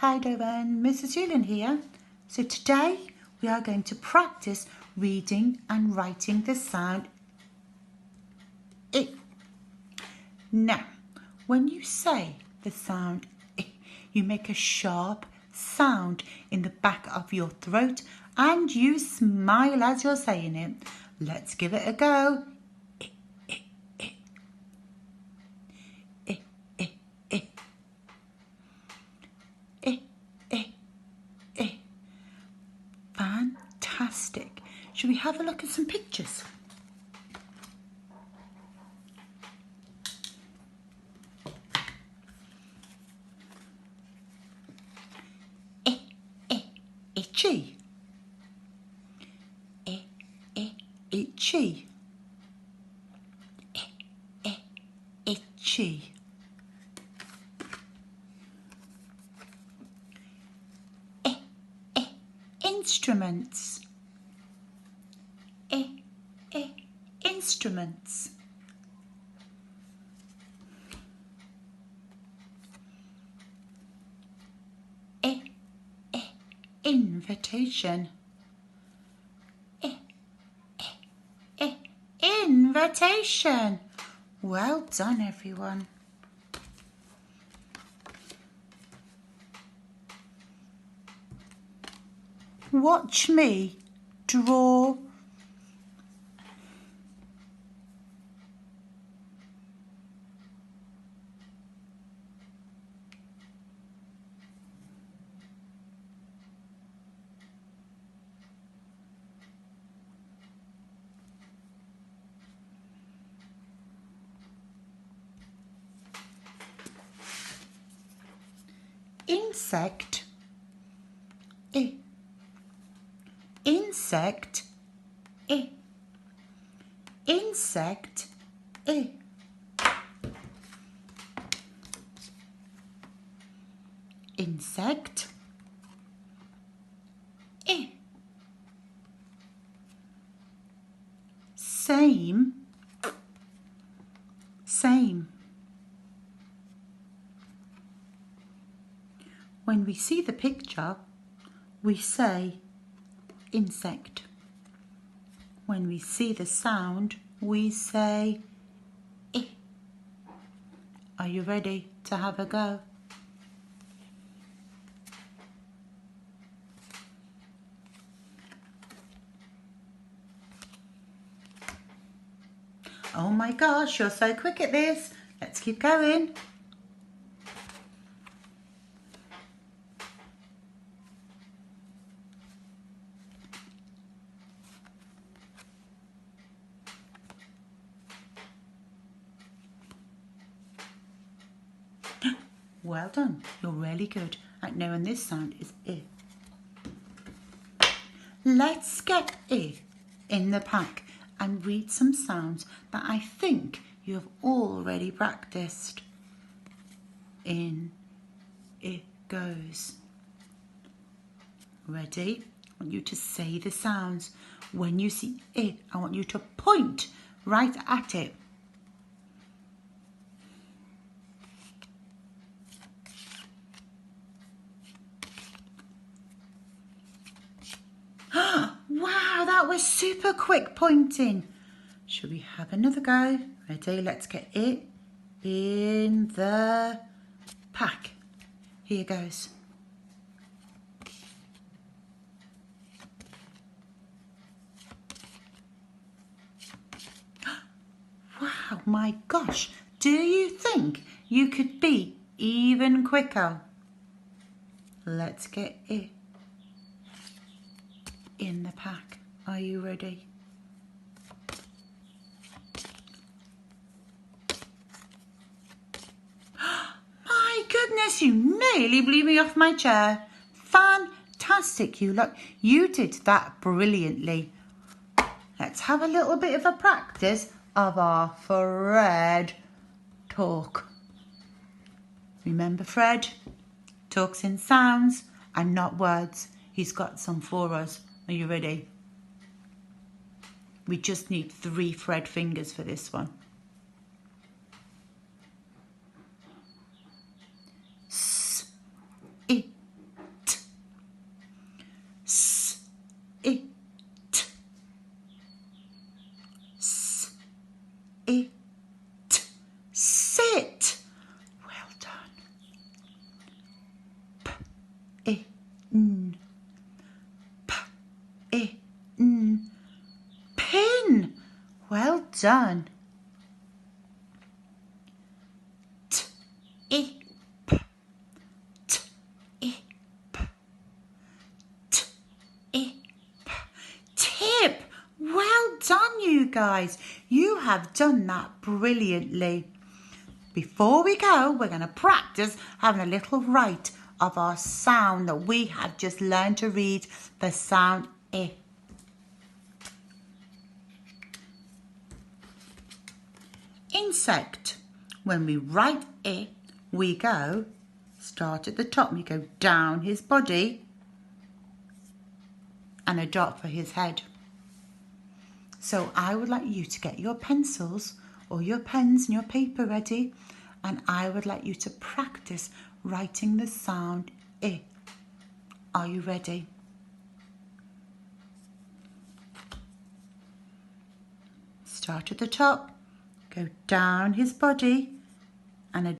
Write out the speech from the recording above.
Hi everyone, Mrs. Yulin here. So today we are going to practice reading and writing the sound I. Now, when you say the sound I, you make a sharp sound in the back of your throat and you smile as you're saying it. Let's give it a go. I, I, I. I, I, I. I, I, I. Fantastic. Shall we have a look at some pictures? Itchy. Itchy. Itchy. Instruments. Instruments. Invitation. Invitation. Well done, everyone. Watch me draw insect. Insect. Insect. Insect. Same. Same. When we see the picture, we say insect. When we see the sound, we say I. Are you ready to have a go? Oh my gosh, you're so quick at this. Let's keep going. Well done, you're really good at knowing this sound is I. Let's get I in the pack and read some sounds that I think you have already practiced. In it goes. Ready? I want you to say the sounds. When you see I want you to point right at it. Wow, that was super quick pointing. Should we have another go? Ready? Let's get it in the pack. Here goes. Wow, my gosh. Do you think you could be even quicker? Let's get it in the pack. Are you ready? My goodness, you nearly blew me off my chair. Fantastic, you did that brilliantly. Let's have a little bit of a practice of our Fred talk. Remember Fred? Talks in sounds and not words. He's got some for us. Are you ready? We just need 3 Fred fingers for this one. S, I, n. P, I, n. Pin. Well done. T, I, p. T, I, p. T, I, p. Tip. Well done, you guys. You have done that brilliantly. Before we go, we're going to practice having a little write of our sound that we have just learned to read, the sound I. Insect. When we write I, we go, start at the top, we go down his body and a dot for his head. So I would like you to get your pencils or your pens and your paper ready, and I would like you to practice writing the sound I. Are you ready? Start at the top, go down his body and a